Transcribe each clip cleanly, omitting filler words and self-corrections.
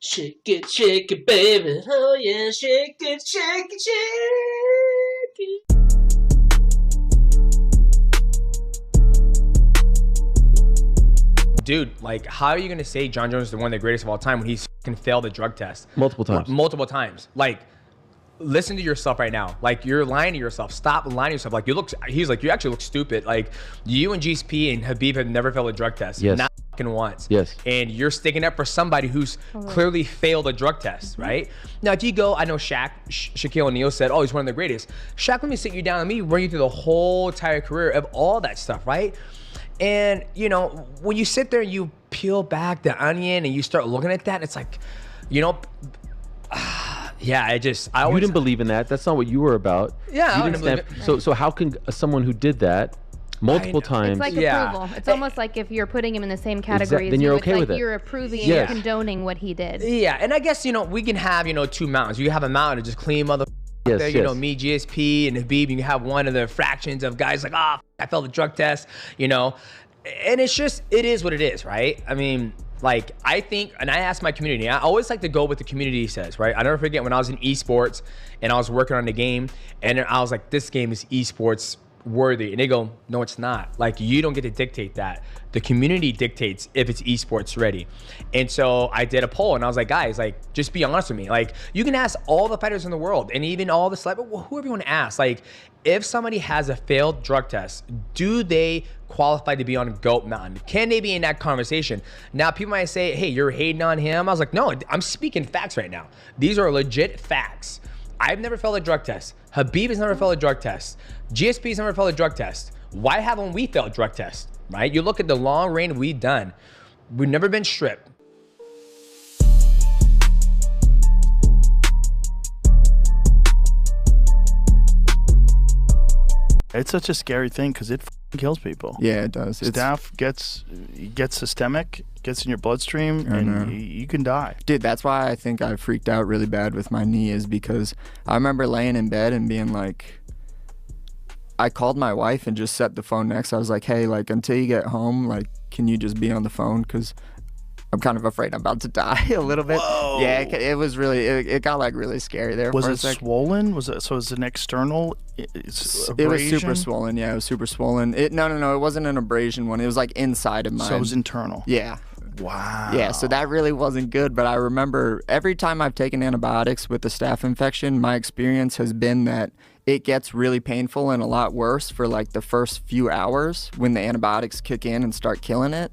Shake it, baby. Oh yeah, shake it, shake it, shake it. Dude, like, how are you gonna say Jon Jones is one of the greatest of all time when he's can fail the drug test multiple times? Multiple times. Like, listen to yourself right now. Like, you're lying to yourself. Stop lying to yourself. Like, he's like, you actually look stupid. Like, you and GSP and Habib have never failed a drug test. Yes. Not fucking once. Yes. And you're sticking up for somebody who's clearly failed a drug test, right? Now, if you go, I know Shaquille O'Neal said, oh, he's one of the greatest. Shaq, let me sit you down. Let me run you through the whole entire career of all that stuff, right? And, you know, when you sit there and you peel back the onion and you start looking at that, it's like, you know, yeah, I always... You didn't believe in that. That's not what you were about. Yeah, you I didn't didn't stand. believe So how can someone who did that multiple times... It's like approval. It's almost like if you're putting him in the same category as then you're you, okay it's with like it. you're approving Yes. and condoning what he did. Yeah, and I guess, you know, we can have, you know, two mountains. You have a mountain of just clean mother... Yes, there, you know, me, GSP, and Habib. You can have one of the fractions of guys like, I failed the drug test, you know. And it's just, it is what it is, right? I mean, like, I think, and I ask my community, I always like to go with the community says, right? I never forget when I was in esports and I was working on the game and I was like, this game is esports worthy. And they go, no, it's not. Like, you don't get to dictate that. The community dictates if it's esports ready. And so I did a poll and I was like, guys, like, just be honest with me. Like, you can ask all the fighters in the world and even all the celebrities, whoever you want to ask, like, if somebody has a failed drug test, do they qualify to be on GOAT Mountain? Can they be in that conversation? Now, people might say, hey, you're hating on him. I was like, no, I'm speaking facts right now. These are legit facts. I've never failed a drug test. Habib has never failed a drug test. GSP's never failed a drug test. Why haven't we failed drug tests, right? You look at the long reign we've done. We've never been stripped. It's such a scary thing because it kills people. Yeah, it does. Staph gets systemic, gets in your bloodstream, and you can die. Dude, that's why I think I freaked out really bad with my knee, is because I remember laying in bed and being like, I called my wife and just set the phone next. I was like, hey, like, until you get home, like, can you just be on the phone? Because I'm kind of afraid I'm about to die a little bit. Whoa. Yeah, it was really, it got like really scary there. Was for a it sec. swollen? Was it an external It was abrasion? super swollen. Yeah, it was super swollen. No, it wasn't an abrasion one. It was like inside of mine. So it was internal. Yeah. Wow. Yeah, so that really wasn't good, but I remember every time I've taken antibiotics with the staph infection, my experience has been that it gets really painful and a lot worse for like the first few hours when the antibiotics kick in and start killing it.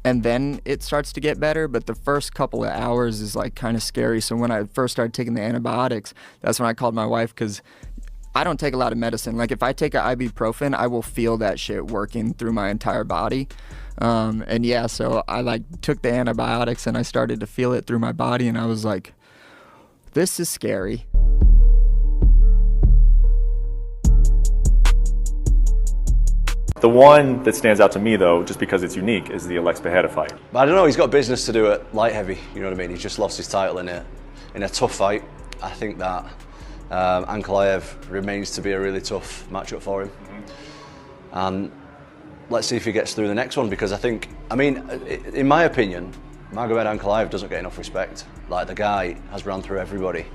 And then it starts to get better, but the first couple of hours is like kind of scary. So when I first started taking the antibiotics, that's when I called my wife, because I don't take a lot of medicine. Like if I take an ibuprofen, I will feel that shit working through my entire body. And yeah, so I like took the antibiotics and I started to feel it through my body, and I was like, this is scary. The one that stands out to me, though, just because it's unique, is the Alex Pereira fight. But I don't know, he's got business to do at light heavy, you know what I mean? He's just lost his title in a tough fight. I think that Ankalaev remains to be a really tough matchup for him. And let's see if he gets through the next one, because I mean, in my opinion, Magomed Ankalaev doesn't get enough respect. Like, the guy has run through everybody,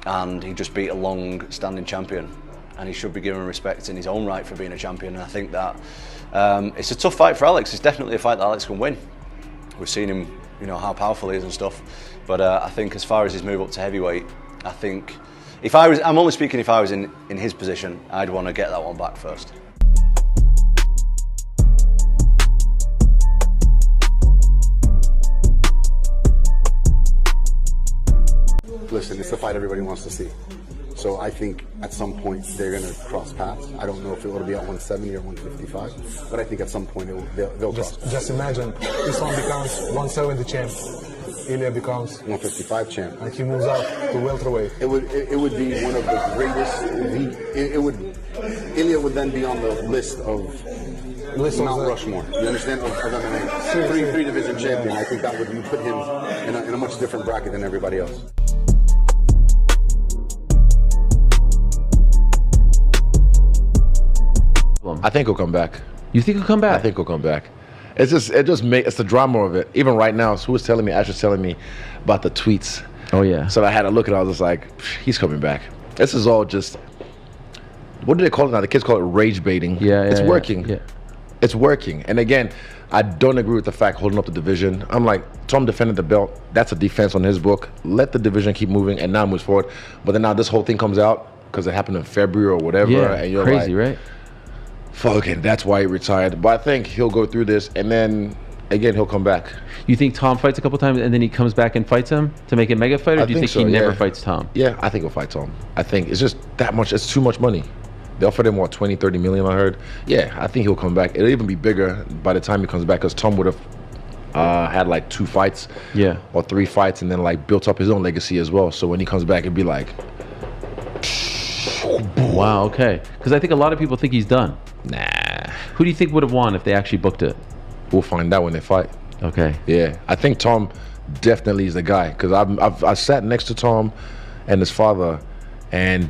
and he just beat a long-standing champion, and he should be given respect in his own right for being a champion. And I think that it's a tough fight for Alex. It's definitely a fight that Alex can win. We've seen him, you know, how powerful he is and stuff. But I think as far as his move up to heavyweight, I think I'm only speaking if I was in his position, I'd want to get that one back first. Listen, it's the fight everybody wants to see. So I think at some point they're going to cross paths. I don't know if it'll be at 170 or 155, but I think at some point they'll cross paths. Just imagine, Islam becomes 170 champ, Ilia becomes 155 champ, and he moves up to welterweight. It would be one of the greatest. Ilia would then be on the list of Mount Rushmore. You understand? Of MMA, three division champion. I think that would put him in a much different bracket than everybody else. I think he'll come back. You think he'll come back? I think he'll come back. It's the drama of it. Even right now, who was telling me? Ash was telling me about the tweets. Oh yeah. So I had to look at it. I was just like, he's coming back. This is all just, what do they call it now? The kids call it rage baiting. Yeah, it's working. Yeah. It's working. And again, I don't agree with the fact holding up the division. I'm like, Tom defended the belt. That's a defense on his book. Let the division keep moving and now moves forward. But then now this whole thing comes out because it happened in February or whatever. Yeah, and you're crazy, like, right? Fucking, that's why he retired. But I think he'll go through this and then again he'll come back. You think Tom fights a couple times and then he comes back and fights him to make a mega fight, or do you think so, he never fights Tom? Yeah, I think he'll fight Tom. I think it's just that much. It's too much money. They offered him, what, 20, 30 million, I heard. Yeah, I think he'll come back. It'll even be bigger by the time he comes back because Tom would have had like 2 fights, or 3 fights, and then like built up his own legacy as well. So when he comes back, it'd be like, wow, okay. Because I think a lot of people think he's done. Nah. Who do you think would have won if they actually booked it? We'll find out when they fight. Okay. Yeah, I think Tom definitely is the guy because I've sat next to Tom and his father, and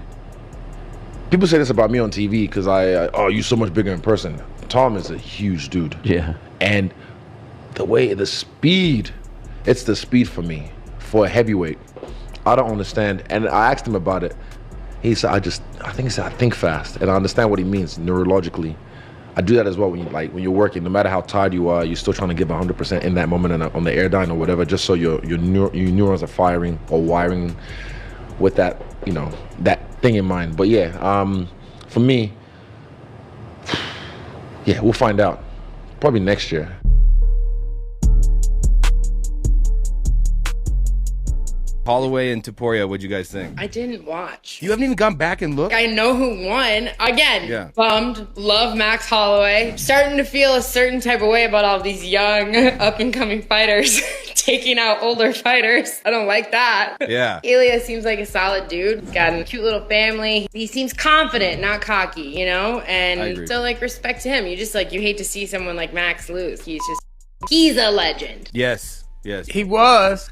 people say this about me on TV because oh, you're so much bigger in person. Tom is a huge dude. Yeah. And the speed, it's the speed for me for a heavyweight. I don't understand. And I asked him about it. He said, I think fast, and I understand what he means neurologically. I do that as well when you're working. No matter how tired you are, you're still trying to give 100% in that moment on the airdyne or whatever, just so your neurons are firing or wiring with that that thing in mind. But yeah, for me, yeah, we'll find out probably next year. Holloway and Topuria, what'd you guys think? I didn't watch. You haven't even gone back and looked? I know who won. Again, bummed. Love Max Holloway. Starting to feel a certain type of way about all these young, up-and-coming fighters taking out older fighters. I don't like that. Yeah. Ilia seems like a solid dude. He's got a cute little family. He seems confident, not cocky, you know? And so, like, respect to him. You hate to see someone like Max lose. He's a legend. Yes. Yes. He was.